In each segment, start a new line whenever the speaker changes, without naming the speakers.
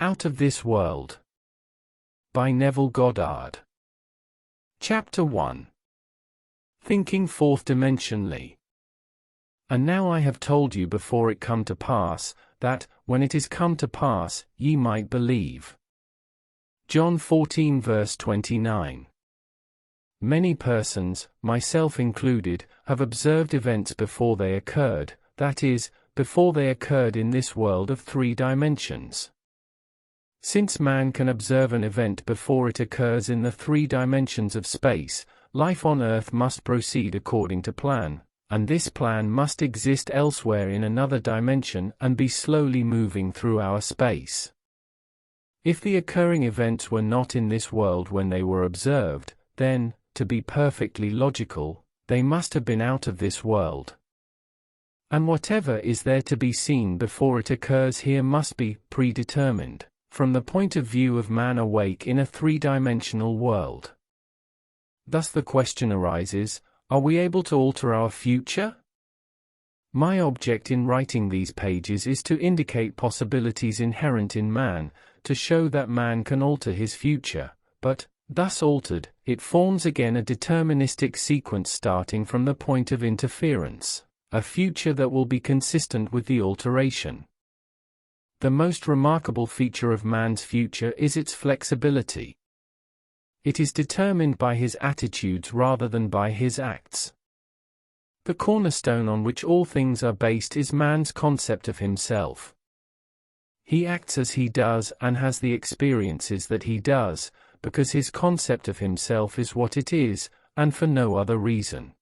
Out of This World by Neville Goddard. Chapter 1. Thinking Fourth Dimensionally. And now I have told you before it come to pass, that, when it is come to pass, ye might believe. John 14 verse 29. Many persons, myself included, have observed events before they occurred, that is, before they occurred in this world of three dimensions. Since man can observe an event before it occurs in the three dimensions of space, life on Earth must proceed according to plan, and this plan must exist elsewhere in another dimension and be slowly moving through our space. If the occurring events were not in this world when they were observed, then, to be perfectly logical, they must have been out of this world. And whatever is there to be seen before it occurs here must be predetermined, from the point of view of man awake in a three-dimensional world. Thus the question arises, are we able to alter our future? My object in writing these pages is to indicate possibilities inherent in man, to show that man can alter his future, but, thus altered, it forms again a deterministic sequence starting from the point of interference, a future that will be consistent with the alteration. The most remarkable feature of man's future is its flexibility. It is determined by his attitudes rather than by his acts. The cornerstone on which all things are based is man's concept of himself. He acts as he does and has the experiences that he does, because his concept of himself is what it is, and for no other reason.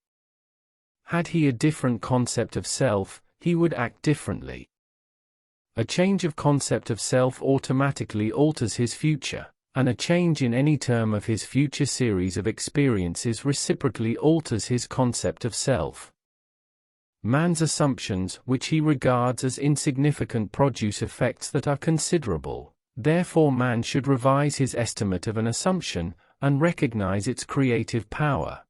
Had he a different concept of self, he would act differently. A change of concept of self automatically alters his future, and a change in any term of his future series of experiences reciprocally alters his concept of self. Man's assumptions, which he regards as insignificant, produce effects that are considerable. Therefore man should revise his estimate of an assumption, and recognize its creative power.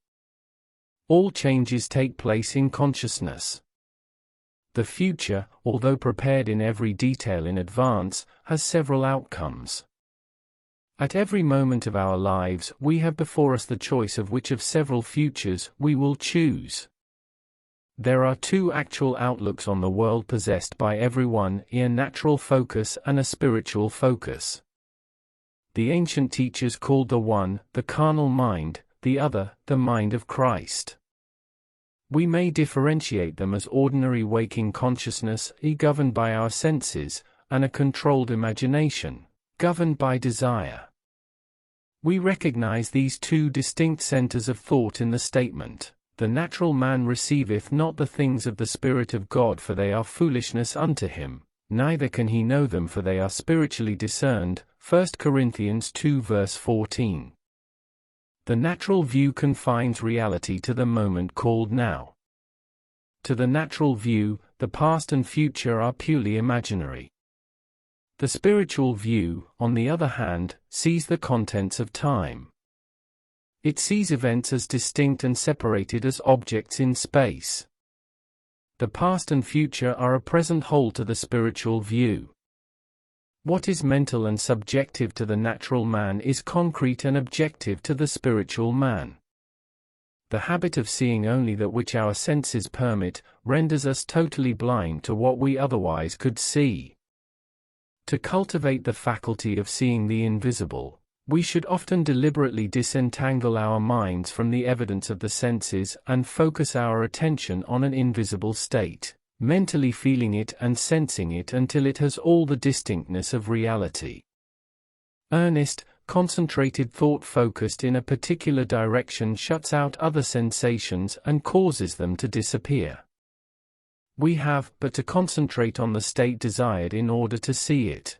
All changes take place in consciousness. The future, although prepared in every detail in advance, has several outcomes. At every moment of our lives, we have before us the choice of which of several futures we will choose. There are two actual outlooks on the world possessed by everyone, a natural focus and a spiritual focus. The ancient teachers called the one, the carnal mind, the other, the mind of Christ. We may differentiate them as ordinary waking consciousness, governed by our senses, and a controlled imagination, governed by desire. We recognize these two distinct centers of thought in the statement, "The natural man receiveth not the things of the Spirit of God, for they are foolishness unto him, neither can he know them, for they are spiritually discerned." 1 Corinthians 2 verse 14. The natural view confines reality to the moment called now. To the natural view, the past and future are purely imaginary. The spiritual view, on the other hand, sees the contents of time. It sees events as distinct and separated as objects in space. The past and future are a present whole to the spiritual view. What is mental and subjective to the natural man is concrete and objective to the spiritual man. The habit of seeing only that which our senses permit renders us totally blind to what we otherwise could see. To cultivate the faculty of seeing the invisible, we should often deliberately disentangle our minds from the evidence of the senses and focus our attention on an invisible state, mentally feeling it and sensing it until it has all the distinctness of reality. Earnest, concentrated thought focused in a particular direction shuts out other sensations and causes them to disappear. We have but to concentrate on the state desired in order to see it.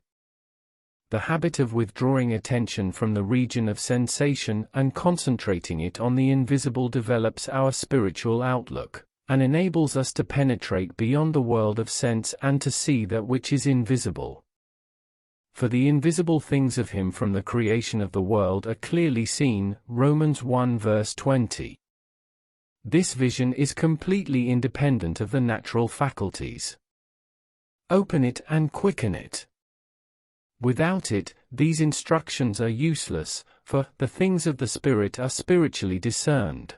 The habit of withdrawing attention from the region of sensation and concentrating it on the invisible develops our spiritual outlook, and enables us to penetrate beyond the world of sense and to see that which is invisible. For the invisible things of him from the creation of the world are clearly seen, Romans 1 verse 20. This vision is completely independent of the natural faculties. Open it and quicken it. Without it, these instructions are useless, for the things of the Spirit are spiritually discerned.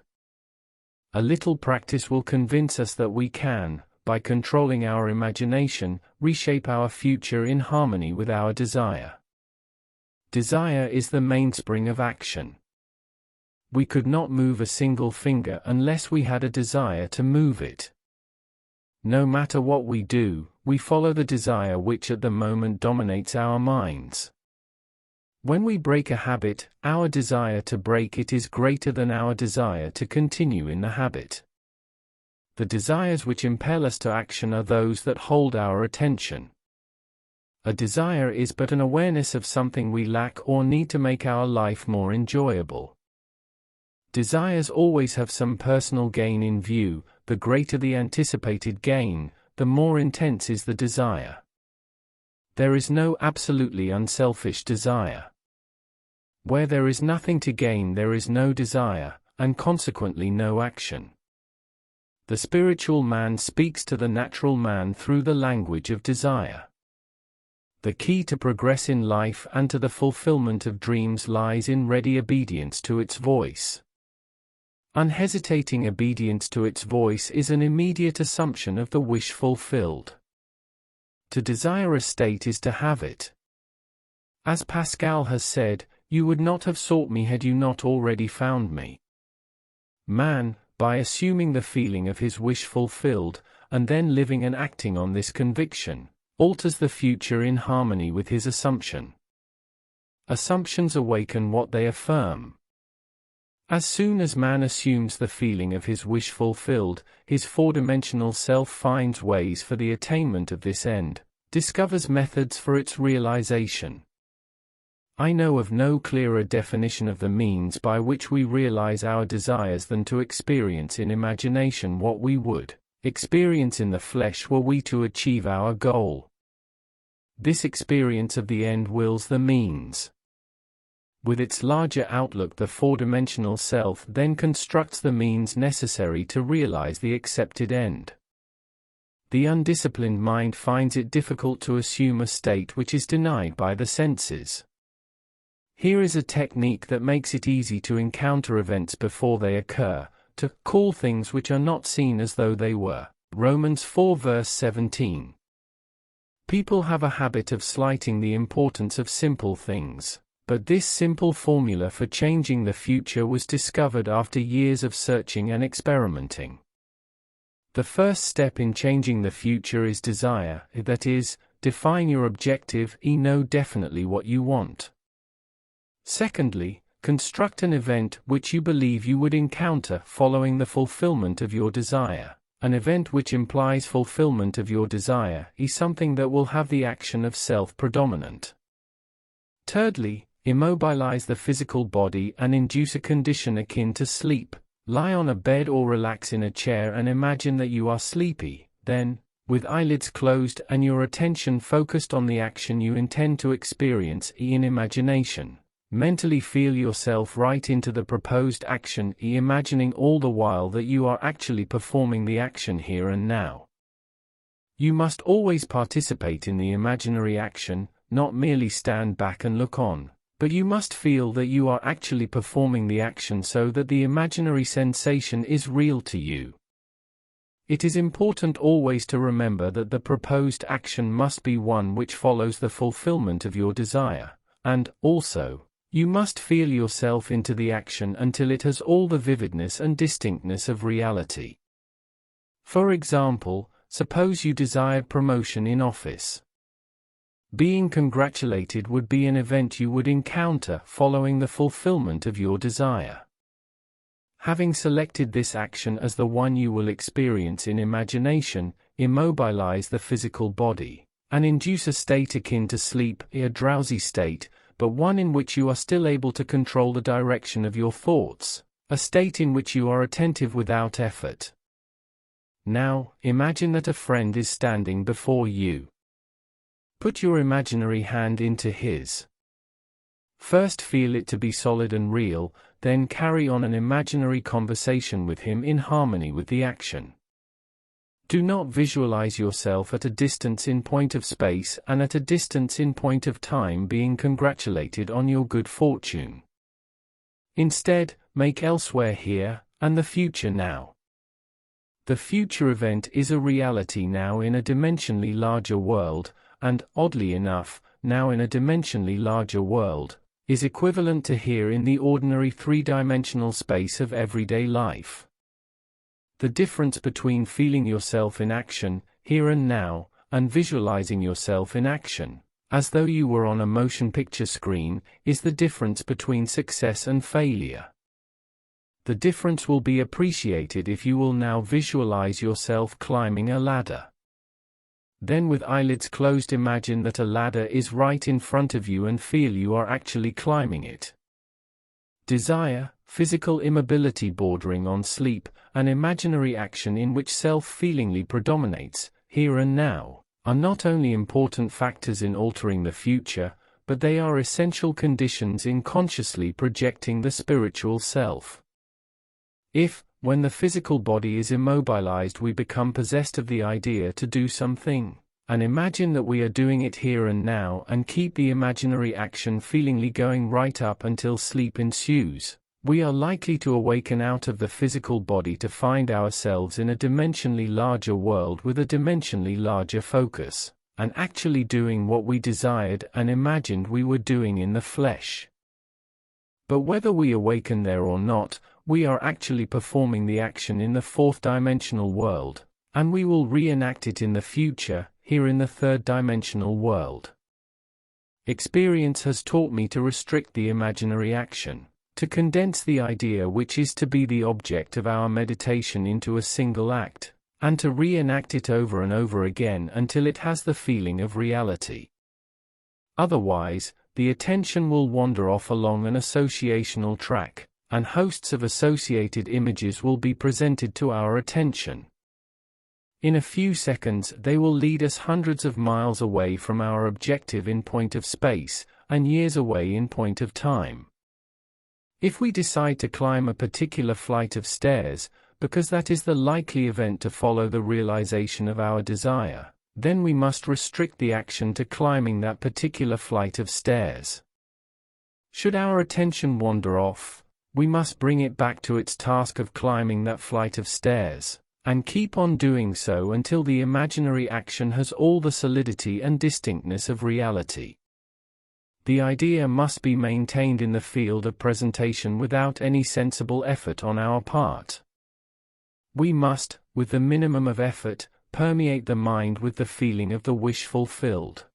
A little practice will convince us that we can, by controlling our imagination, reshape our future in harmony with our desire. Desire is the mainspring of action. We could not move a single finger unless we had a desire to move it. No matter what we do, we follow the desire which at the moment dominates our minds. When we break a habit, our desire to break it is greater than our desire to continue in the habit. The desires which impel us to action are those that hold our attention. A desire is but an awareness of something we lack or need to make our life more enjoyable. Desires always have some personal gain in view. The greater the anticipated gain, the more intense is the desire. There is no absolutely unselfish desire. Where there is nothing to gain, there is no desire, and consequently no action. The spiritual man speaks to the natural man through the language of desire. The key to progress in life and to the fulfillment of dreams lies in ready obedience to its voice. Unhesitating obedience to its voice is an immediate assumption of the wish fulfilled. To desire a state is to have it. As Pascal has said, "You would not have sought me had you not already found me." Man, by assuming the feeling of his wish fulfilled, and then living and acting on this conviction, alters the future in harmony with his assumption. Assumptions awaken what they affirm. As soon as man assumes the feeling of his wish fulfilled, his four-dimensional self finds ways for the attainment of this end, discovers methods for its realization. I know of no clearer definition of the means by which we realize our desires than to experience in imagination what we would experience in the flesh were we to achieve our goal. This experience of the end wills the means. With its larger outlook, the four-dimensional self then constructs the means necessary to realize the accepted end. The undisciplined mind finds it difficult to assume a state which is denied by the senses. Here is a technique that makes it easy to encounter events before they occur, to call things which are not seen as though they were. Romans 4 verse 17. People have a habit of slighting the importance of simple things. But this simple formula for changing the future was discovered after years of searching and experimenting. The first step in changing the future is desire, that is, define your objective, know definitely what you want. Secondly, construct an event which you believe you would encounter following the fulfillment of your desire. An event which implies fulfillment of your desire is something that will have the action of self predominant. Thirdly, immobilize the physical body and induce a condition akin to sleep. Lie on a bed or relax in a chair and imagine that you are sleepy. Then, with eyelids closed and your attention focused on the action you intend to experience in imagination, mentally feel yourself right into the proposed action, imagining all the while that you are actually performing the action here and now. You must always participate in the imaginary action, not merely stand back and look on. But you must feel that you are actually performing the action so that the imaginary sensation is real to you. It is important always to remember that the proposed action must be one which follows the fulfillment of your desire, and, also, you must feel yourself into the action until it has all the vividness and distinctness of reality. For example, suppose you desired promotion in office. Being congratulated would be an event you would encounter following the fulfillment of your desire. Having selected this action as the one you will experience in imagination, immobilize the physical body, and induce a state akin to sleep, a drowsy state, but one in which you are still able to control the direction of your thoughts, a state in which you are attentive without effort. Now, imagine that a friend is standing before you. Put your imaginary hand into his. First feel it to be solid and real, then carry on an imaginary conversation with him in harmony with the action. Do not visualize yourself at a distance in point of space and at a distance in point of time being congratulated on your good fortune. Instead, make elsewhere here, and the future now. The future event is a reality now in a dimensionally larger world, and, oddly enough, now in a dimensionally larger world, is equivalent to here in the ordinary three-dimensional space of everyday life. The difference between feeling yourself in action, here and now, and visualizing yourself in action, as though you were on a motion picture screen, is the difference between success and failure. The difference will be appreciated if you will now visualize yourself climbing a ladder. Then with eyelids closed imagine that a ladder is right in front of you and feel you are actually climbing it. Desire, physical immobility bordering on sleep, an imaginary action in which self-feelingly predominates, here and now, are not only important factors in altering the future, but they are essential conditions in consciously projecting the spiritual self. If, when the physical body is immobilized, we become possessed of the idea to do something, and imagine that we are doing it here and now and keep the imaginary action feelingly going right up until sleep ensues, we are likely to awaken out of the physical body to find ourselves in a dimensionally larger world with a dimensionally larger focus, and actually doing what we desired and imagined we were doing in the flesh. But whether we awaken there or not, we are actually performing the action in the fourth-dimensional world, and we will reenact it in the future, here in the third-dimensional world. Experience has taught me to restrict the imaginary action, to condense the idea which is to be the object of our meditation into a single act, and to reenact it over and over again until it has the feeling of reality. Otherwise, the attention will wander off along an associational track, and hosts of associated images will be presented to our attention. In a few seconds they will lead us hundreds of miles away from our objective in point of space, and years away in point of time. If we decide to climb a particular flight of stairs, because that is the likely event to follow the realization of our desire, then we must restrict the action to climbing that particular flight of stairs. Should our attention wander off, we must bring it back to its task of climbing that flight of stairs, and keep on doing so until the imaginary action has all the solidity and distinctness of reality. The idea must be maintained in the field of presentation without any sensible effort on our part. We must, with the minimum of effort, permeate the mind with the feeling of the wish fulfilled.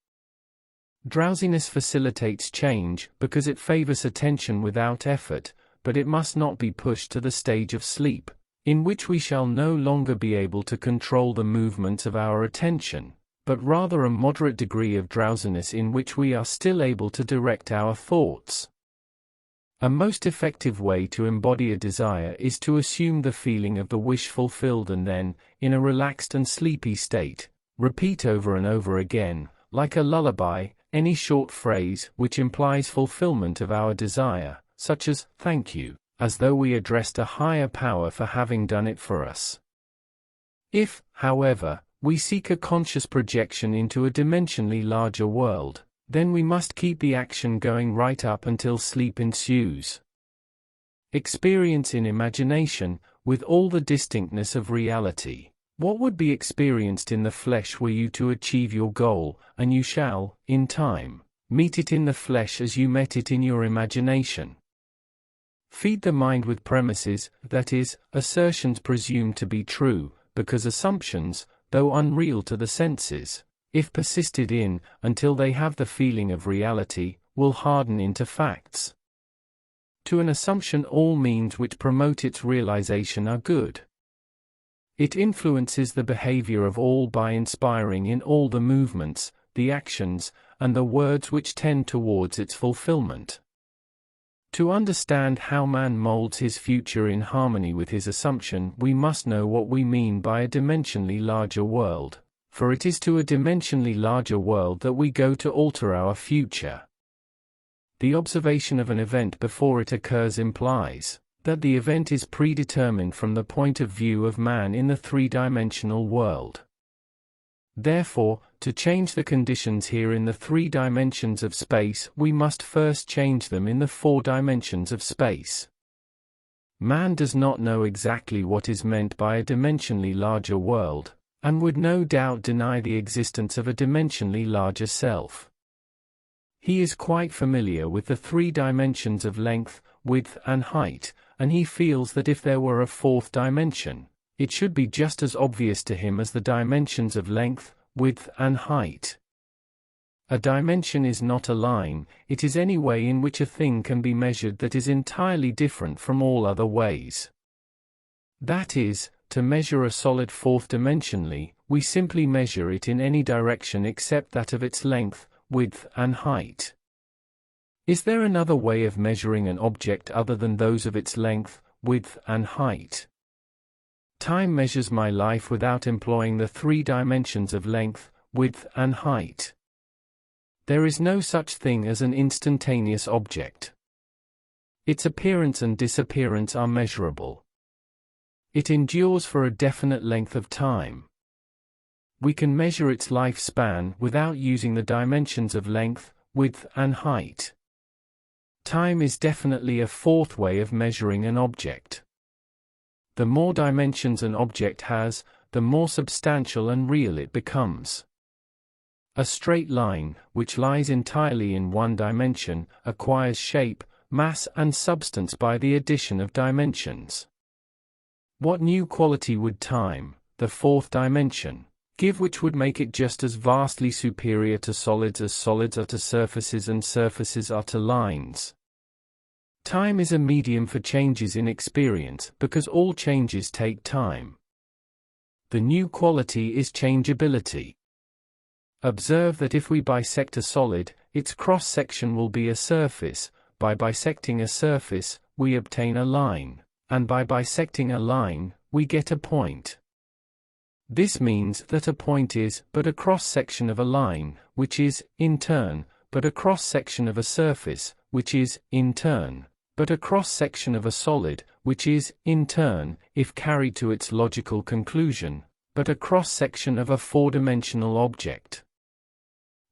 Drowsiness facilitates change because it favors attention without effort, but it must not be pushed to the stage of sleep, in which we shall no longer be able to control the movements of our attention, but rather a moderate degree of drowsiness in which we are still able to direct our thoughts. A most effective way to embody a desire is to assume the feeling of the wish fulfilled and then, in a relaxed and sleepy state, repeat over and over again, like a lullaby, any short phrase which implies fulfillment of our desire, such as, "Thank you," as though we addressed a higher power for having done it for us. If, however, we seek a conscious projection into a dimensionally larger world, then we must keep the action going right up until sleep ensues. Experience in imagination, with all the distinctness of reality, what would be experienced in the flesh were you to achieve your goal, and you shall, in time, meet it in the flesh as you met it in your imagination. Feed the mind with premises, that is, assertions presumed to be true, because assumptions, though unreal to the senses, if persisted in, until they have the feeling of reality, will harden into facts. To an assumption all means which promote its realization are good. It influences the behavior of all by inspiring in all the movements, the actions, and the words which tend towards its fulfillment. To understand how man molds his future in harmony with his assumption, we must know what we mean by a dimensionally larger world, for it is to a dimensionally larger world that we go to alter our future. The observation of an event before it occurs implies, that the event is predetermined from the point of view of man in the three-dimensional world. Therefore, to change the conditions here in the 3 dimensions of space, we must first change them in the 4 dimensions of space. Man does not know exactly what is meant by a dimensionally larger world, and would no doubt deny the existence of a dimensionally larger self. He is quite familiar with the 3 dimensions of length, width, and height, and he feels that if there were a 4th dimension, it should be just as obvious to him as the dimensions of length, width, and height. A dimension is not a line, it is any way in which a thing can be measured that is entirely different from all other ways. That is, to measure a solid 4th dimensionally, we simply measure it in any direction except that of its length, width, and height. Is there another way of measuring an object other than those of its length, width, and height? Time measures my life without employing the 3 dimensions of length, width, and height. There is no such thing as an instantaneous object. Its appearance and disappearance are measurable. It endures for a definite length of time. We can measure its lifespan without using the dimensions of length, width, and height. Time is definitely a 4th way of measuring an object. The more dimensions an object has, the more substantial and real it becomes. A straight line, which lies entirely in one dimension, acquires shape, mass, and substance by the addition of dimensions. What new quality would time, the 4th dimension, give which would make it just as vastly superior to solids as solids are to surfaces and surfaces are to lines? Time is a medium for changes in experience because all changes take time. The new quality is changeability. Observe that if we bisect a solid, its cross-section will be a surface. By bisecting a surface, we obtain a line, and by bisecting a line, we get a point. This means that a point is but a cross-section of a line, which is, in turn, but a cross-section of a surface, which is, in turn, but a cross-section of a solid, which is, in turn, if carried to its logical conclusion, but a cross-section of a 4-dimensional object.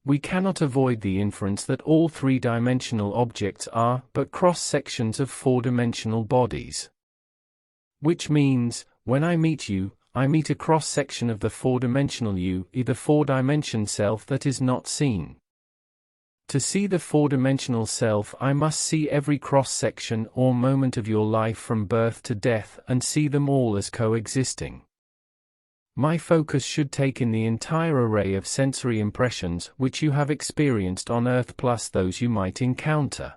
We cannot avoid the inference that all 3-dimensional objects are but cross-sections of 4-dimensional bodies. Which means, when I meet you, I meet a cross-section of the 4-dimensional you, the 4-dimension self that is not seen. To see the 4-dimensional self, I must see every cross-section or moment of your life from birth to death and see them all as coexisting. My focus should take in the entire array of sensory impressions which you have experienced on Earth plus those you might encounter.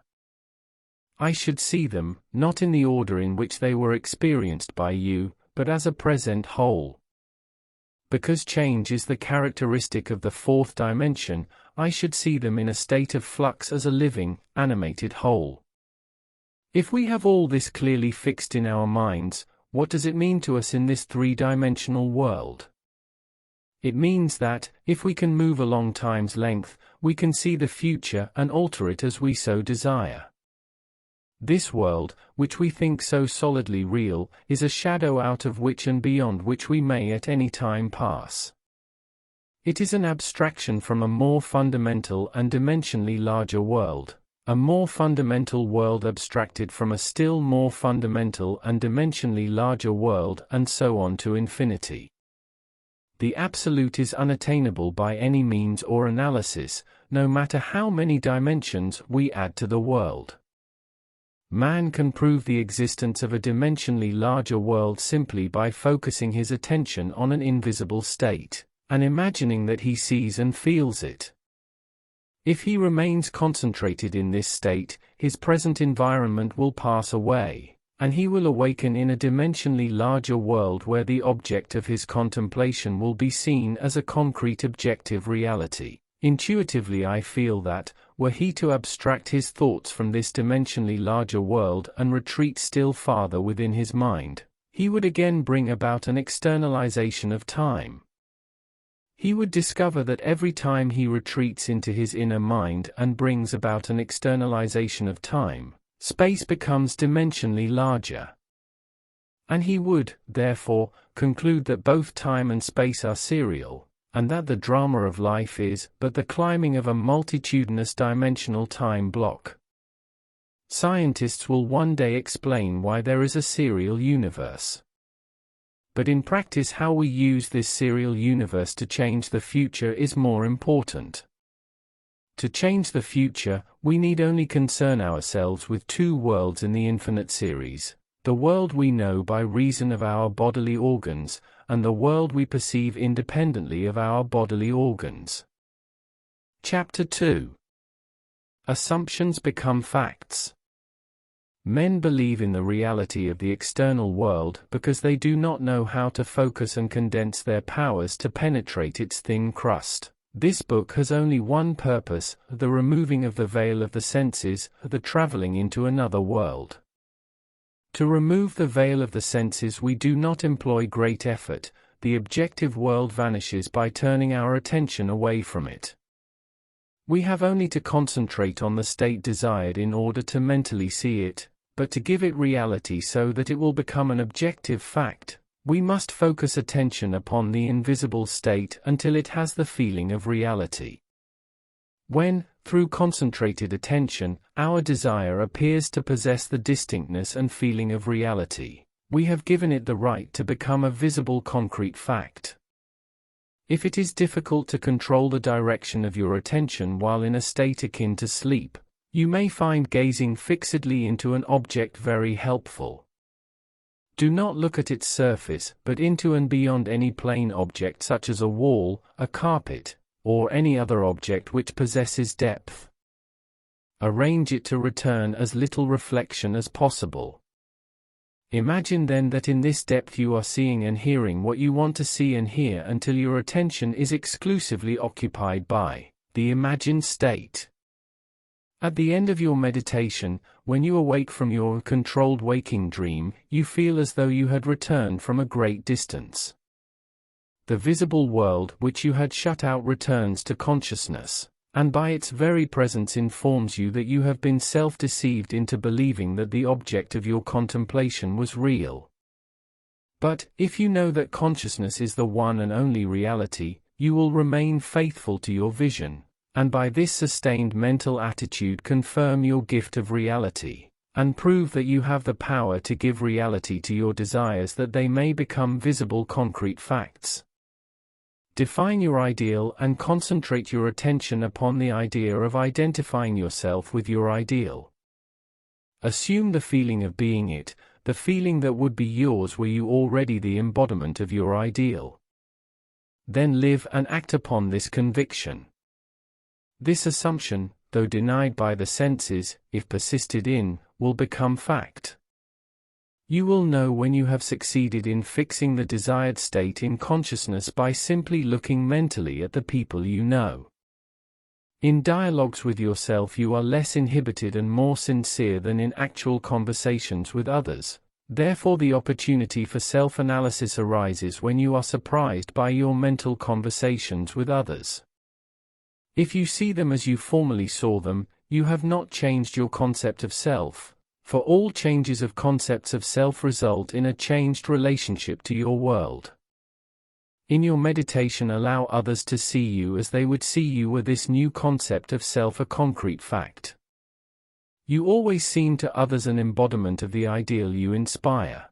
I should see them, not in the order in which they were experienced by you, but as a present whole. Because change is the characteristic of the 4th dimension, I should see them in a state of flux as a living, animated whole. If we have all this clearly fixed in our minds, what does it mean to us in this 3-dimensional world? It means that, if we can move along time's length, we can see the future and alter it as we so desire. This world, which we think so solidly real, is a shadow out of which and beyond which we may at any time pass. It is an abstraction from a more fundamental and dimensionally larger world, a more fundamental world abstracted from a still more fundamental and dimensionally larger world, and so on to infinity. The absolute is unattainable by any means or analysis, no matter how many dimensions we add to the world. Man can prove the existence of a dimensionally larger world simply by focusing his attention on an invisible state, and imagining that he sees and feels it. If he remains concentrated in this state, his present environment will pass away, and he will awaken in a dimensionally larger world where the object of his contemplation will be seen as a concrete objective reality. Intuitively I feel that, were he to abstract his thoughts from this dimensionally larger world and retreat still farther within his mind, he would again bring about an externalization of time. He would discover that every time he retreats into his inner mind and brings about an externalization of time, space becomes dimensionally larger. And he would, therefore, conclude that both time and space are serial, and that the drama of life is but the climbing of a multitudinous dimensional time block. Scientists will one day explain why there is a serial universe. But in practice, how we use this serial universe to change the future is more important. To change the future, we need only concern ourselves with two worlds in the infinite series: the world we know by reason of our bodily organs, and the world we perceive independently of our bodily organs. Chapter 2. Assumptions become facts. Men believe in the reality of the external world because they do not know how to focus and condense their powers to penetrate its thin crust. This book has only one purpose: the removing of the veil of the senses, the traveling into another world. To remove the veil of the senses we do not employ great effort. The objective world vanishes by turning our attention away from it. We have only to concentrate on the state desired in order to mentally see it, but to give it reality so that it will become an objective fact, we must focus attention upon the invisible state until it has the feeling of reality. When, through concentrated attention, our desire appears to possess the distinctness and feeling of reality, we have given it the right to become a visible concrete fact. If it is difficult to control the direction of your attention while in a state akin to sleep, you may find gazing fixedly into an object very helpful. Do not look at its surface, but into and beyond any plane object such as a wall, a carpet, or any other object which possesses depth. Arrange it to return as little reflection as possible. Imagine then that in this depth you are seeing and hearing what you want to see and hear until your attention is exclusively occupied by the imagined state. At the end of your meditation, when you awake from your controlled waking dream, you feel as though you had returned from a great distance. The visible world which you had shut out returns to consciousness, and by its very presence informs you that you have been self-deceived into believing that the object of your contemplation was real. But, if you know that consciousness is the one and only reality, you will remain faithful to your vision, and by this sustained mental attitude confirm your gift of reality, and prove that you have the power to give reality to your desires that they may become visible concrete facts. Define your ideal and concentrate your attention upon the idea of identifying yourself with your ideal. Assume the feeling of being it, the feeling that would be yours were you already the embodiment of your ideal. Then live and act upon this conviction. This assumption, though denied by the senses, if persisted in, will become fact. You will know when you have succeeded in fixing the desired state in consciousness by simply looking mentally at the people you know. In dialogues with yourself you are less inhibited and more sincere than in actual conversations with others, therefore the opportunity for self-analysis arises when you are surprised by your mental conversations with others. If you see them as you formerly saw them, you have not changed your concept of self, for all changes of concepts of self result in a changed relationship to your world. In your meditation allow others to see you as they would see you were this new concept of self a concrete fact. You always seem to others an embodiment of the ideal you inspire.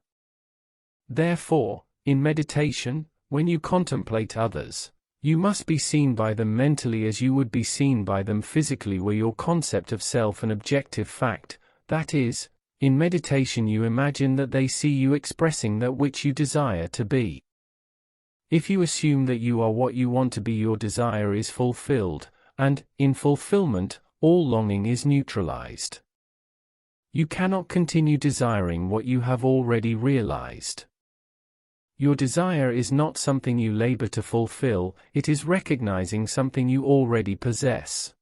Therefore, in meditation, when you contemplate others, you must be seen by them mentally as you would be seen by them physically were your concept of self an objective fact, that is, in meditation you imagine that they see you expressing that which you desire to be. If you assume that you are what you want to be, your desire is fulfilled, and, in fulfillment, all longing is neutralized. You cannot continue desiring what you have already realized. Your desire is not something you labor to fulfill, it is recognizing something you already possess.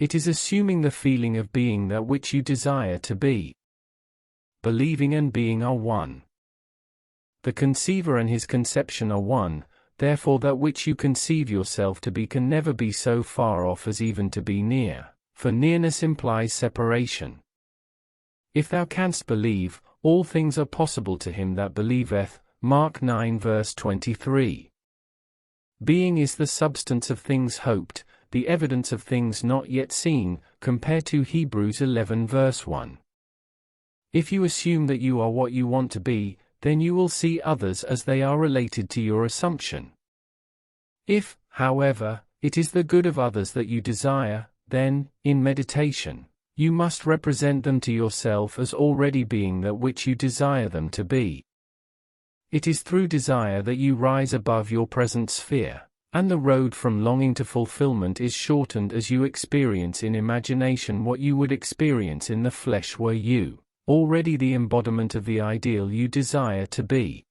It is assuming the feeling of being that which you desire to be. Believing and being are one. The conceiver and his conception are one, therefore that which you conceive yourself to be can never be so far off as even to be near, for nearness implies separation. If thou canst believe, all things are possible to him that believeth. Mark 9 verse 23. Being is the substance of things hoped, the evidence of things not yet seen, compared to Hebrews 11 verse 1. If you assume that you are what you want to be, then you will see others as they are related to your assumption. If, however, it is the good of others that you desire, then, in meditation, you must represent them to yourself as already being that which you desire them to be. It is through desire that you rise above your present sphere, and the road from longing to fulfillment is shortened as you experience in imagination what you would experience in the flesh were you already the embodiment of the ideal you desire to be.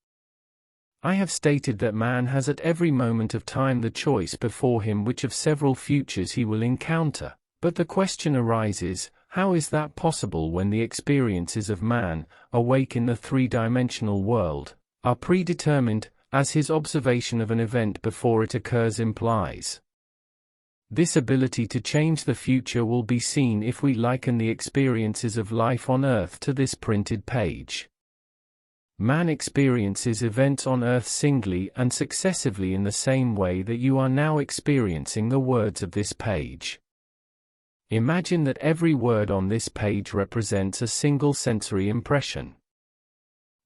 I have stated that man has at every moment of time the choice before him which of several futures he will encounter, but the question arises, how is that possible when the experiences of man, awake in the three-dimensional world, are predetermined, as his observation of an event before it occurs implies? This ability to change the future will be seen if we liken the experiences of life on Earth to this printed page. Man experiences events on Earth singly and successively in the same way that you are now experiencing the words of this page. Imagine that every word on this page represents a single sensory impression.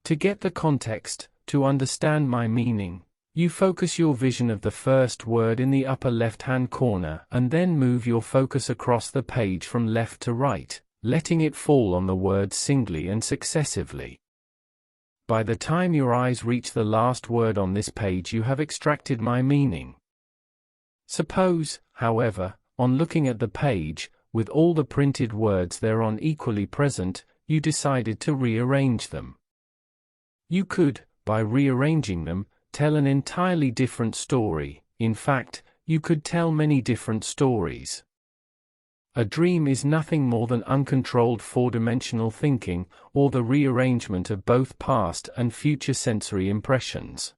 To get the context, to understand my meaning, you focus your vision of the first word in the upper left-hand corner and then move your focus across the page from left to right, letting it fall on the words singly and successively. By the time your eyes reach the last word on this page, you have extracted my meaning. Suppose, however, on looking at the page, with all the printed words thereon equally present, you decided to rearrange them. You could, by rearranging them, tell an entirely different story. In fact, you could tell many different stories. A dream is nothing more than uncontrolled four-dimensional thinking, or the rearrangement of both past and future sensory impressions.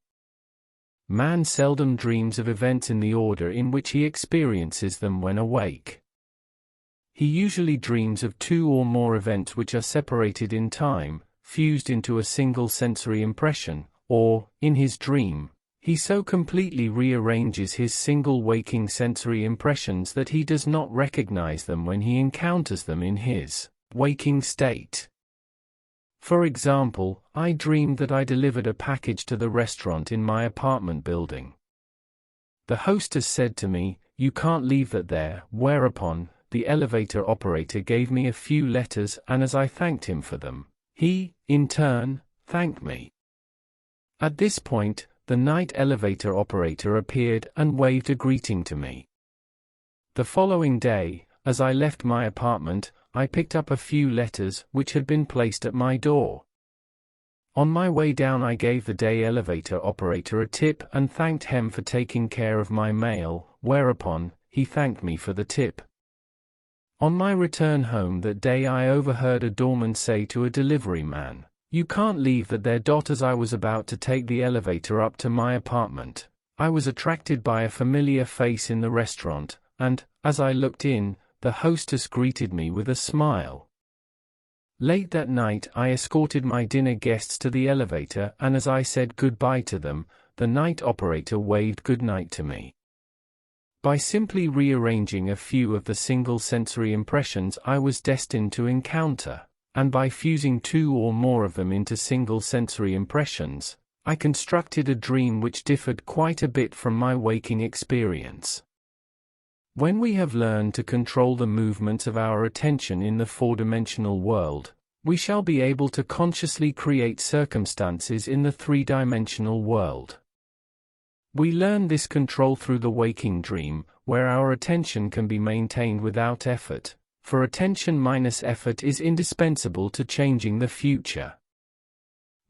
Man seldom dreams of events in the order in which he experiences them when awake. He usually dreams of two or more events which are separated in time, fused into a single sensory impression, or, in his dream, he so completely rearranges his single waking sensory impressions that he does not recognize them when he encounters them in his waking state. For example, I dreamed that I delivered a package to the restaurant in my apartment building. The hostess said to me, "You can't leave that there," whereupon, the elevator operator gave me a few letters, and as I thanked him for them, he, in turn, thanked me. At this point, the night elevator operator appeared and waved a greeting to me. The following day, as I left my apartment, I picked up a few letters which had been placed at my door. On my way down, I gave the day elevator operator a tip and thanked him for taking care of my mail, whereupon, he thanked me for the tip. On my return home that day, I overheard a doorman say to a delivery man, "You can't leave that there." As I was about to take the elevator up to my apartment, I was attracted by a familiar face in the restaurant, and, as I looked in, the hostess greeted me with a smile. Late that night, I escorted my dinner guests to the elevator, and as I said goodbye to them, the night operator waved goodnight to me. By simply rearranging a few of the single sensory impressions I was destined to encounter, and by fusing two or more of them into single sensory impressions, I constructed a dream which differed quite a bit from my waking experience. When we have learned to control the movements of our attention in the four-dimensional world, we shall be able to consciously create circumstances in the three-dimensional world. We learn this control through the waking dream, where our attention can be maintained without effort, for attention minus effort is indispensable to changing the future.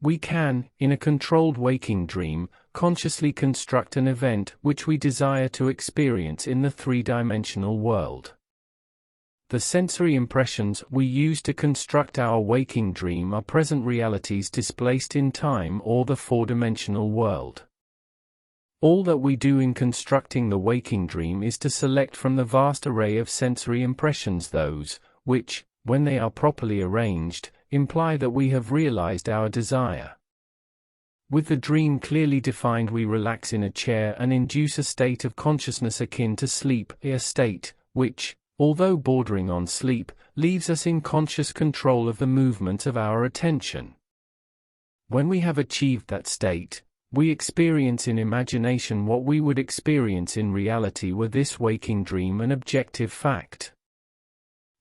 We can, in a controlled waking dream, consciously construct an event which we desire to experience in the three-dimensional world. The sensory impressions we use to construct our waking dream are present realities displaced in time or the four-dimensional world. All that we do in constructing the waking dream is to select from the vast array of sensory impressions those which, when they are properly arranged, imply that we have realized our desire. With the dream clearly defined, we relax in a chair and induce a state of consciousness akin to sleep, a state which, although bordering on sleep, leaves us in conscious control of the movements of our attention. When we have achieved that state, we experience in imagination what we would experience in reality were this waking dream an objective fact.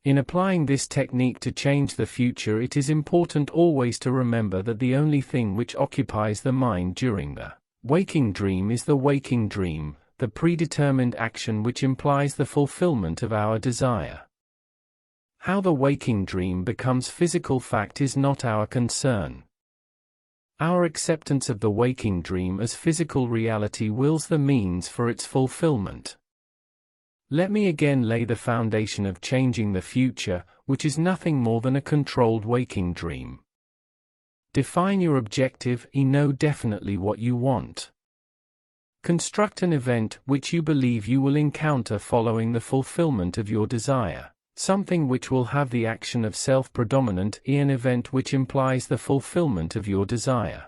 In applying this technique to change the future, it is important always to remember that the only thing which occupies the mind during the waking dream is the waking dream, the predetermined action which implies the fulfillment of our desire. How the waking dream becomes physical fact is not our concern. Our acceptance of the waking dream as physical reality wills the means for its fulfillment. Let me again lay the foundation of changing the future, which is nothing more than a controlled waking dream. Define your objective. Know definitely what you want. Construct an event which you believe you will encounter following the fulfillment of your desire, something which will have the action of self-predominant, an event which implies the fulfillment of your desire.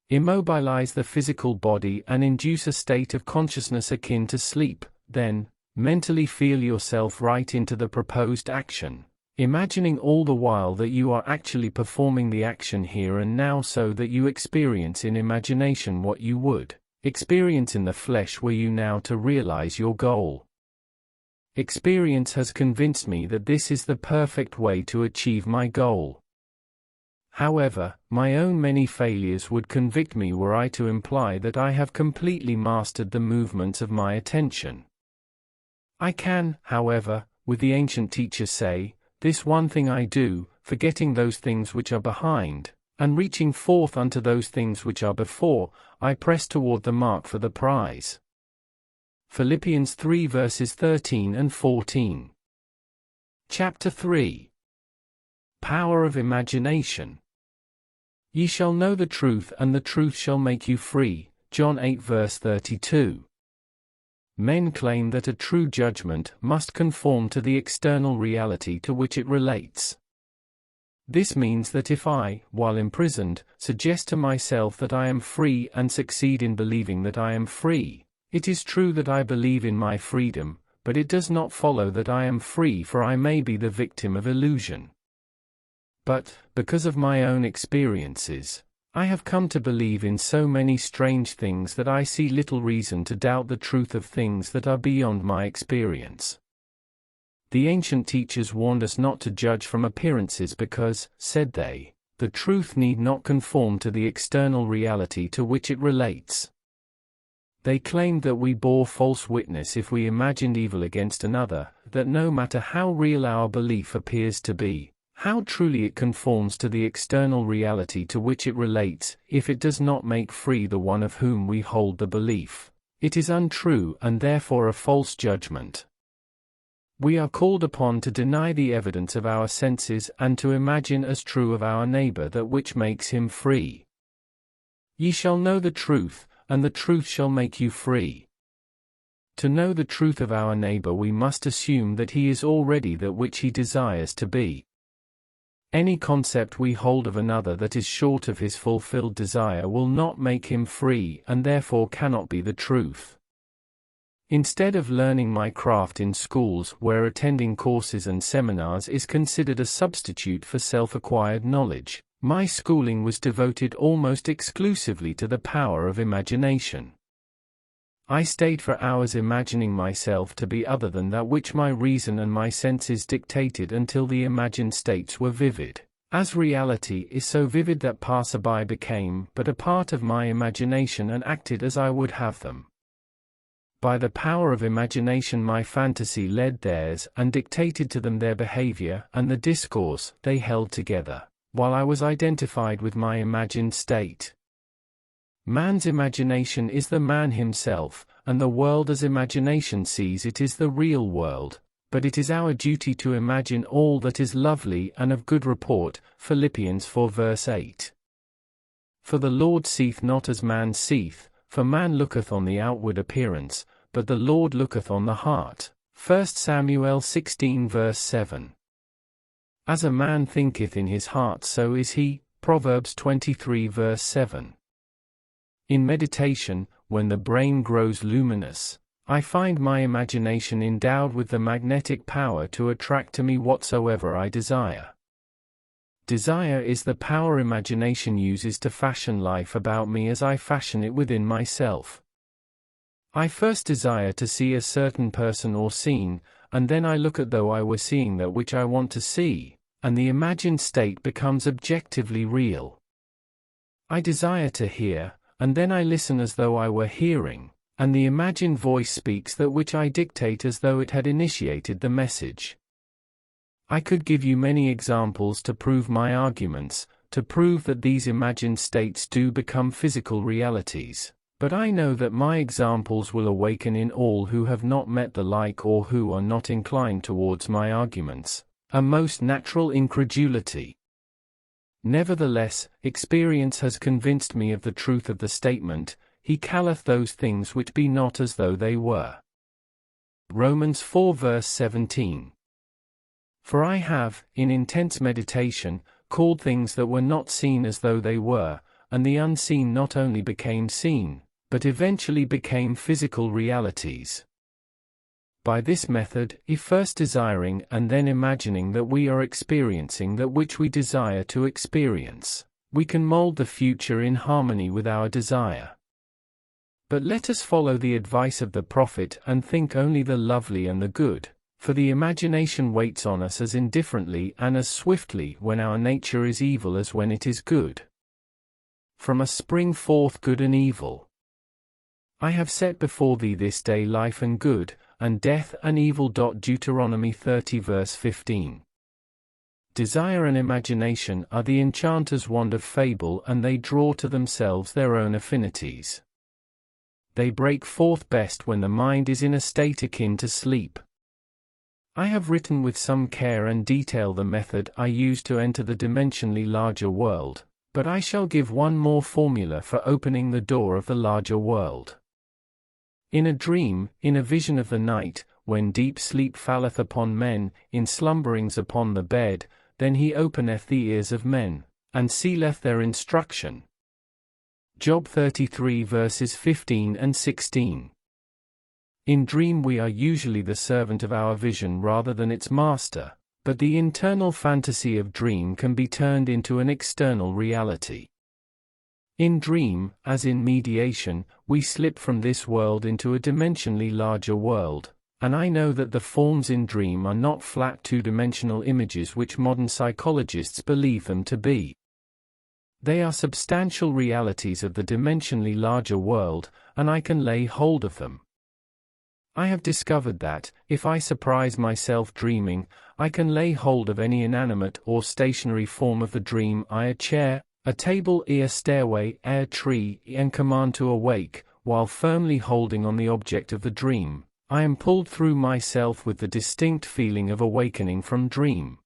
Immobilize the physical body and induce a state of consciousness akin to sleep. Then, mentally feel yourself right into the proposed action, imagining all the while that you are actually performing the action here and now, so that you experience in imagination what you would experience in the flesh were you now to realize your goal. Experience has convinced me that this is the perfect way to achieve my goal. However, my own many failures would convict me were I to imply that I have completely mastered the movements of my attention. I can, however, with the ancient teachers say, this one thing I do, forgetting those things which are behind, and reaching forth unto those things which are before, I press toward the mark for the prize. Philippians 3 verses 13 and 14. Chapter 3. Power of Imagination. Ye shall know the truth, and the truth shall make you free. John 8 verse 32. Men claim that a true judgment must conform to the external reality to which it relates. This means that if I, while imprisoned, suggest to myself that I am free and succeed in believing that I am free, it is true that I believe in my freedom, but it does not follow that I am free, for I may be the victim of illusion. But, because of my own experiences, I have come to believe in so many strange things that I see little reason to doubt the truth of things that are beyond my experience. The ancient teachers warned us not to judge from appearances because, said they, the truth need not conform to the external reality to which it relates. They claimed that we bore false witness if we imagined evil against another, that no matter how real our belief appears to be, how truly it conforms to the external reality to which it relates, if it does not make free the one of whom we hold the belief, it is untrue and therefore a false judgment. We are called upon to deny the evidence of our senses and to imagine as true of our neighbor that which makes him free. Ye shall know the truth, and the truth shall make you free. To know the truth of our neighbor, we must assume that he is already that which he desires to be. Any concept we hold of another that is short of his fulfilled desire will not make him free and therefore cannot be the truth. Instead of learning my craft in schools where attending courses and seminars is considered a substitute for self-acquired knowledge, my schooling was devoted almost exclusively to the power of imagination. I stayed for hours imagining myself to be other than that which my reason and my senses dictated until the imagined states were vivid, as reality is so vivid that passerby became but a part of my imagination and acted as I would have them. By the power of imagination my fantasy led theirs and dictated to them their behavior and the discourse they held together, while I was identified with my imagined state. Man's imagination is the man himself, and the world as imagination sees it is the real world, but it is our duty to imagine all that is lovely and of good report. Philippians 4 verse 8. For the Lord seeth not as man seeth, for man looketh on the outward appearance, but the Lord looketh on the heart. 1 Samuel 16 verse 7. As a man thinketh in his heart, so is he. Proverbs 23 verse 7. In meditation, when the brain grows luminous, I find my imagination endowed with the magnetic power to attract to me whatsoever I desire. Desire is the power imagination uses to fashion life about me as I fashion it within myself. I first desire to see a certain person or scene, and then I look as though I were seeing that which I want to see, and the imagined state becomes objectively real. I desire to hear, and then I listen as though I were hearing, and the imagined voice speaks that which I dictate as though it had initiated the message. I could give you many examples to prove my arguments, to prove that these imagined states do become physical realities, but I know that my examples will awaken in all who have not met the like or who are not inclined towards my arguments a most natural incredulity. Nevertheless, experience has convinced me of the truth of the statement, He calleth those things which be not as though they were. Romans 4 verse 17. For I have, in intense meditation, called things that were not seen as though they were, and the unseen not only became seen, but eventually became physical realities. By this method, first desiring and then imagining that we are experiencing that which we desire to experience, we can mold the future in harmony with our desire. But let us follow the advice of the prophet and think only the lovely and the good, for the imagination waits on us as indifferently and as swiftly when our nature is evil as when it is good. From us spring forth good and evil. I have set before thee this day life and good, and death and evil. Deuteronomy 30 verse 15. Desire and imagination are the enchanter's wand of fable, and they draw to themselves their own affinities. They break forth best when the mind is in a state akin to sleep. I have written with some care and detail the method I use to enter the dimensionally larger world, but I shall give one more formula for opening the door of the larger world. In a dream, in a vision of the night, when deep sleep falleth upon men, in slumberings upon the bed, then he openeth the ears of men, and sealeth their instruction. Job 33 verses 15 and 16. In dream we are usually the servant of our vision rather than its master, but the internal fantasy of dream can be turned into an external reality. In dream, as in mediation, we slip from this world into a dimensionally larger world, and I know that the forms in dream are not flat two-dimensional images which modern psychologists believe them to be. They are substantial realities of the dimensionally larger world, and I can lay hold of them. I have discovered that, if I surprise myself dreaming, I can lay hold of any inanimate or stationary form of the dream, a chair, a table, a stairway, a tree, and command to awake, while firmly holding on the object of the dream. I am pulled through myself with the distinct feeling of awakening from dream.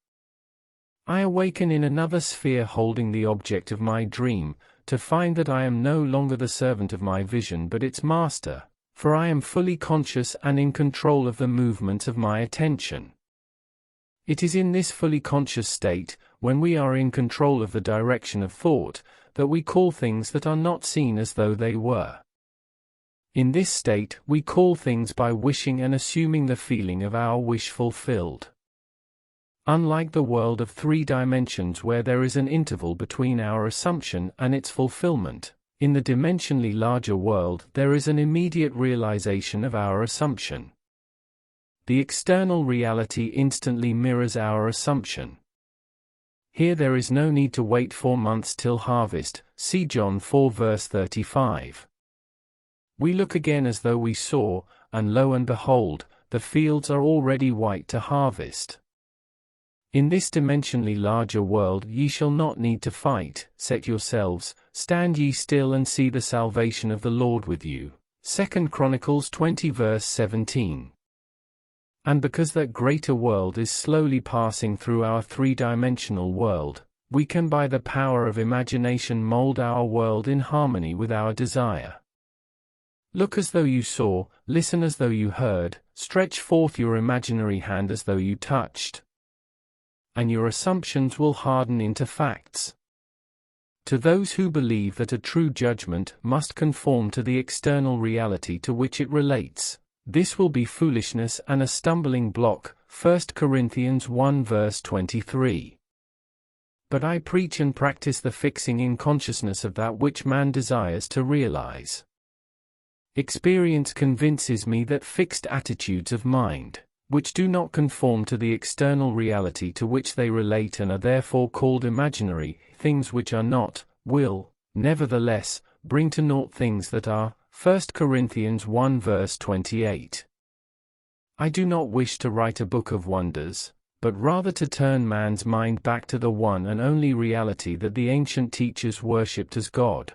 I awaken in another sphere holding the object of my dream, to find that I am no longer the servant of my vision but its master, for I am fully conscious and in control of the movements of my attention. It is in this fully conscious state, when we are in control of the direction of thought, that we call things that are not seen as though they were. In this state, we call things by wishing and assuming the feeling of our wish fulfilled. Unlike the world of three dimensions where there is an interval between our assumption and its fulfillment, in the dimensionally larger world there is an immediate realization of our assumption. The external reality instantly mirrors our assumption. Here there is no need to wait 4 months till harvest, see John 4 verse 35. We look again as though we saw, and lo and behold, the fields are already white to harvest. In this dimensionally larger world ye shall not need to fight, set yourselves, stand ye still and see the salvation of the Lord with you. 2 Chronicles 20 verse 17. And because that greater world is slowly passing through our three-dimensional world, we can by the power of imagination mold our world in harmony with our desire. Look as though you saw, listen as though you heard, stretch forth your imaginary hand as though you touched. and your assumptions will harden into facts. To those who believe that a true judgment must conform to the external reality to which it relates, this will be foolishness and a stumbling block. 1 Corinthians 1 verse 23. But I preach and practice the fixing in consciousness of that which man desires to realize. Experience convinces me that fixed attitudes of mind, which do not conform to the external reality to which they relate and are therefore called imaginary, things which are not, will, nevertheless, bring to naught things that are. 1 Corinthians 1 verse 28. I do not wish to write a book of wonders, but rather to turn man's mind back to the one and only reality that the ancient teachers worshipped as God.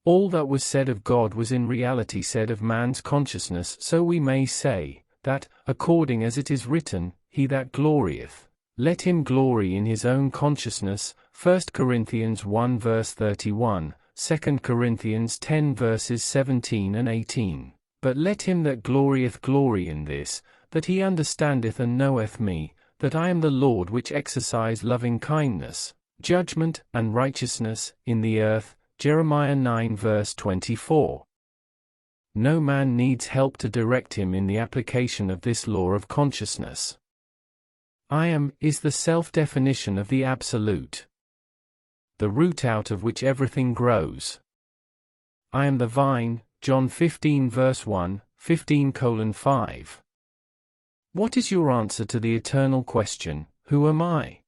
All that was said of God was in reality said of man's consciousness, so we may say, that, according as it is written, he that glorieth, let him glory in his own consciousness, 1 Corinthians 1 verse 31, 2 Corinthians 10 verses 17 and 18. But let him that glorieth glory in this, that he understandeth and knoweth me, that I am the Lord which exercise loving kindness, judgment, and righteousness, in the earth. Jeremiah 9 verse 24. No man needs help to direct him in the application of this law of consciousness. I am is the self-definition of the Absolute, the root out of which everything grows. I am the vine, John 15 verse 1, 15:5. What is your answer to the eternal question, who am I?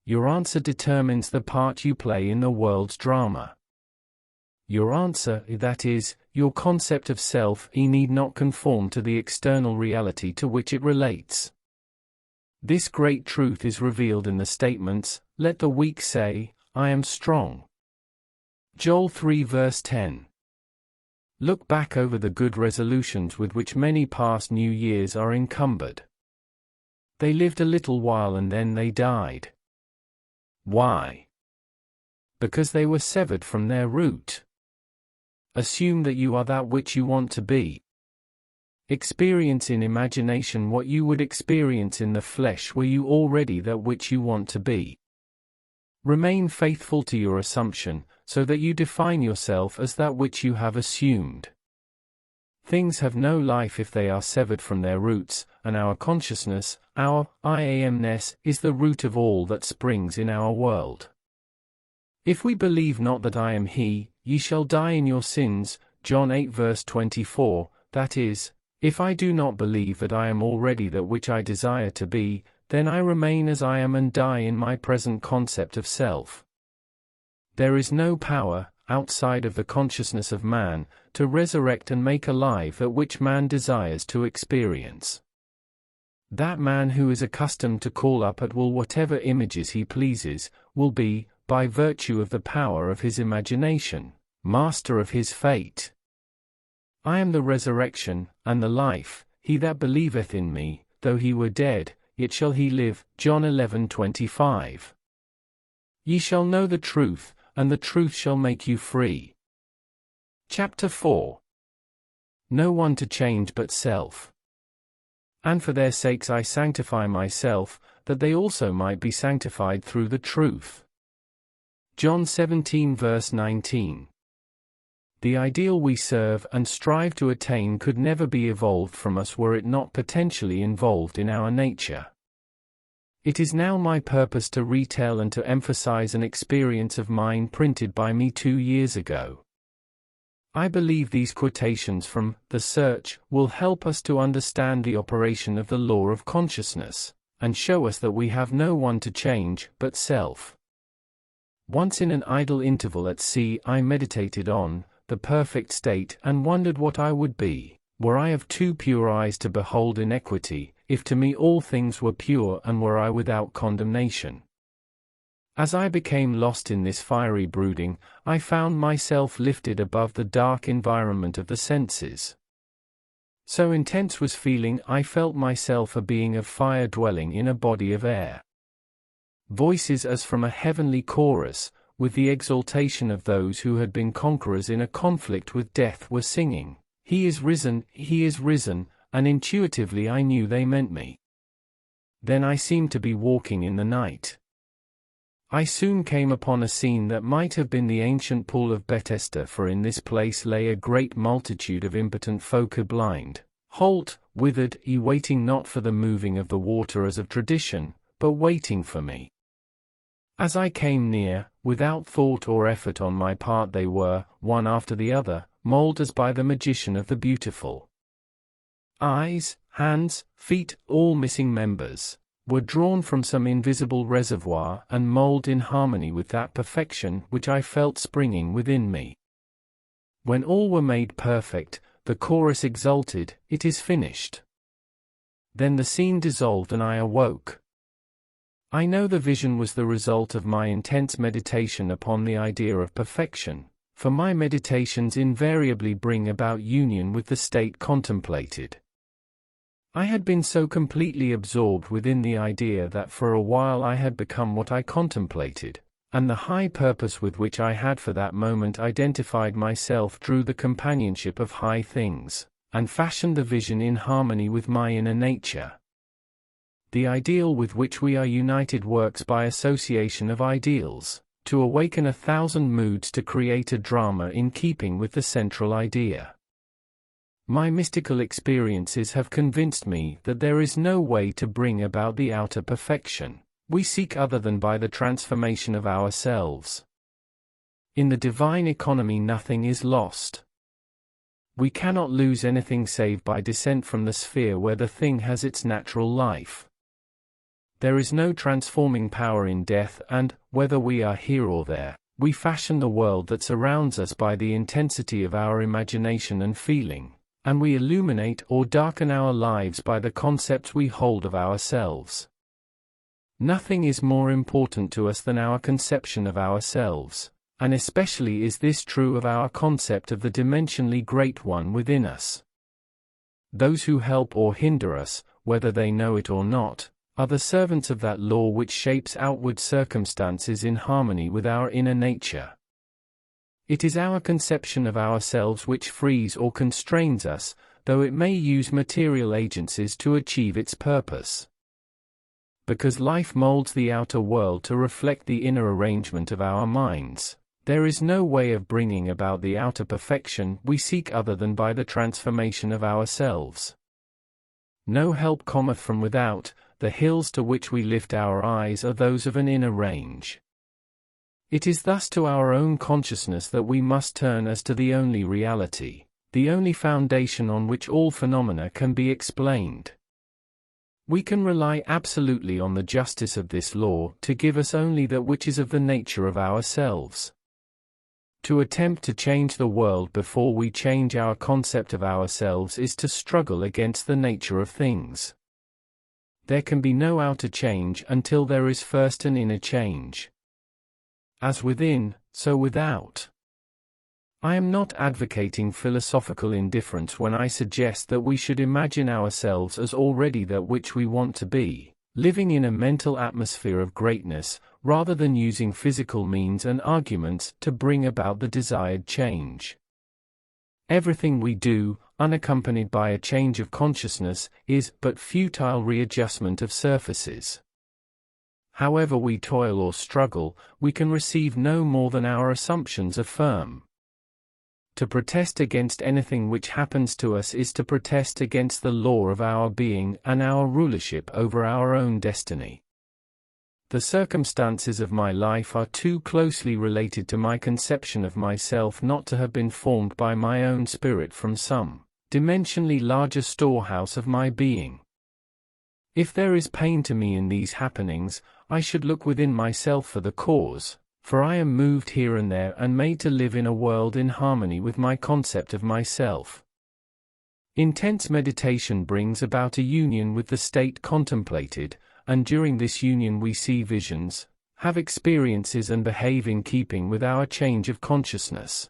Your answer determines the part you play in the world's drama. Your answer, that is, your concept of self, need not conform to the external reality to which it relates. This great truth is revealed in the statements, let the weak say, I am strong. Joel 3 verse 10. Look back over the good resolutions with which many past New Years are encumbered. They lived a little while and then they died. Why? Because they were severed from their root. Assume that you are that which you want to be. Experience in imagination what you would experience in the flesh were you already that which you want to be. Remain faithful to your assumption, so that you define yourself as that which you have assumed. Things have no life if they are severed from their roots, and our consciousness, our I-am-ness, is the root of all that springs in our world. If we believe not that I am He, ye shall die in your sins, John 8 verse 24, that is, if I do not believe that I am already that which I desire to be, then I remain as I am and die in my present concept of self. There is no power, outside of the consciousness of man, to resurrect and make alive that which man desires to experience. That man who is accustomed to call up at will whatever images he pleases, will be, by virtue of the power of his imagination, master of his fate. I am the resurrection, and the life. He that believeth in me, though he were dead, yet shall he live. John 11:25. Ye shall know the truth, and the truth shall make you free. Chapter 4. No one to change but self. And for their sakes I sanctify myself, that they also might be sanctified through the truth. John 17 verse 19. The ideal we serve and strive to attain could never be evolved from us were it not potentially involved in our nature. It is now my purpose to retell and to emphasize an experience of mine printed by me 2 years ago. I believe these quotations from The Search will help us to understand the operation of the law of consciousness, and show us that we have no one to change but self. Once in an idle interval at sea I meditated on the perfect state and wondered what I would be, were I of too pure eyes to behold iniquity, if to me all things were pure and were I without condemnation. As I became lost in this fiery brooding, I found myself lifted above the dark environment of the senses. So intense was feeling I felt myself a being of fire dwelling in a body of air. Voices as from a heavenly chorus, with the exaltation of those who had been conquerors in a conflict with death were singing, He is risen, and intuitively I knew they meant me. Then I seemed to be walking in the night. I soon came upon a scene that might have been the ancient pool of Bethesda, for in this place lay a great multitude of impotent folk, blind, halt, withered, waiting not for the moving of the water as of tradition, but waiting for me. As I came near, without thought or effort on my part, they were, one after the other, molded as by the magician of the beautiful. Eyes, hands, feet, all missing members, were drawn from some invisible reservoir and molded in harmony with that perfection which I felt springing within me. When all were made perfect, the chorus exulted, "It is finished." Then the scene dissolved and I awoke. I know the vision was the result of my intense meditation upon the idea of perfection, for my meditations invariably bring about union with the state contemplated. I had been so completely absorbed within the idea that for a while I had become what I contemplated, and the high purpose with which I had for that moment identified myself drew the companionship of high things, and fashioned the vision in harmony with my inner nature. The ideal with which we are united works by association of ideals, to awaken 1,000 moods to create a drama in keeping with the central idea. My mystical experiences have convinced me that there is no way to bring about the outer perfection we seek other than by the transformation of ourselves. In the divine economy nothing is lost. We cannot lose anything save by descent from the sphere where the thing has its natural life. There is no transforming power in death, and, whether we are here or there, we fashion the world that surrounds us by the intensity of our imagination and feeling, and we illuminate or darken our lives by the concepts we hold of ourselves. Nothing is more important to us than our conception of ourselves, and especially is this true of our concept of the dimensionally great one within us. Those who help or hinder us, whether they know it or not, are the servants of that law which shapes outward circumstances in harmony with our inner nature. It is our conception of ourselves which frees or constrains us, though it may use material agencies to achieve its purpose. Because life molds the outer world to reflect the inner arrangement of our minds, there is no way of bringing about the outer perfection we seek other than by the transformation of ourselves. No help cometh from without, the hills to which we lift our eyes are those of an inner range. It is thus to our own consciousness that we must turn as to the only reality, the only foundation on which all phenomena can be explained. We can rely absolutely on the justice of this law to give us only that which is of the nature of ourselves. To attempt to change the world before we change our concept of ourselves is to struggle against the nature of things. There can be no outer change until there is first an inner change. As within, so without. I am not advocating philosophical indifference when I suggest that we should imagine ourselves as already that which we want to be, living in a mental atmosphere of greatness, rather than using physical means and arguments to bring about the desired change. Everything we do, unaccompanied by a change of consciousness, is but futile readjustment of surfaces. However we toil or struggle, we can receive no more than our assumptions affirm. To protest against anything which happens to us is to protest against the law of our being and our rulership over our own destiny. The circumstances of my life are too closely related to my conception of myself not to have been formed by my own spirit from some dimensionally larger storehouse of my being. If there is pain to me in these happenings, I should look within myself for the cause, for I am moved here and there and made to live in a world in harmony with my concept of myself. Intense meditation brings about a union with the state contemplated, and during this union we see visions, have experiences and behave in keeping with our change of consciousness.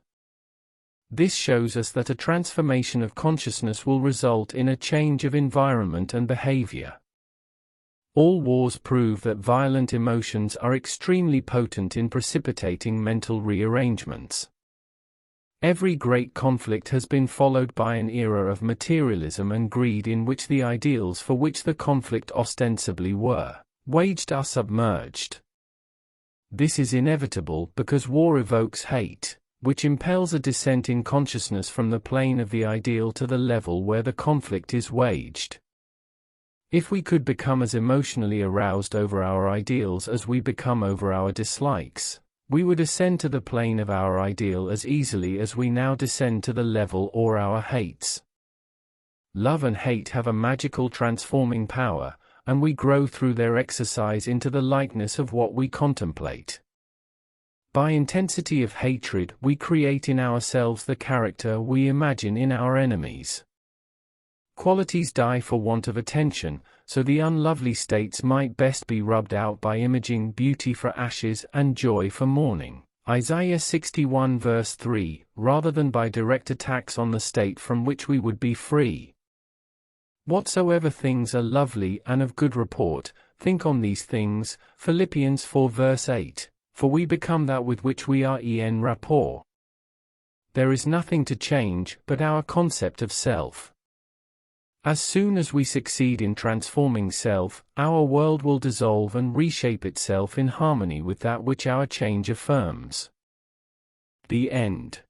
This shows us that a transformation of consciousness will result in a change of environment and behavior. All wars prove that violent emotions are extremely potent in precipitating mental rearrangements. Every great conflict has been followed by an era of materialism and greed in which the ideals for which the conflict ostensibly were waged are submerged. This is inevitable because war evokes hate, which impels a descent in consciousness from the plane of the ideal to the level where the conflict is waged. If we could become as emotionally aroused over our ideals as we become over our dislikes, we would ascend to the plane of our ideal as easily as we now descend to the level or our hates. Love and hate have a magical transforming power, and we grow through their exercise into the likeness of what we contemplate. By intensity of hatred, we create in ourselves the character we imagine in our enemies. Qualities die for want of attention, so the unlovely states might best be rubbed out by imaging beauty for ashes and joy for mourning. Isaiah 61 verse 3, rather than by direct attacks on the state from which we would be free. Whatsoever things are lovely and of good report, think on these things. Philippians 4 verse 8, for we become that with which we are en rapport. There is nothing to change but our concept of self. As soon as we succeed in transforming self, our world will dissolve and reshape itself in harmony with that which our change affirms. The end.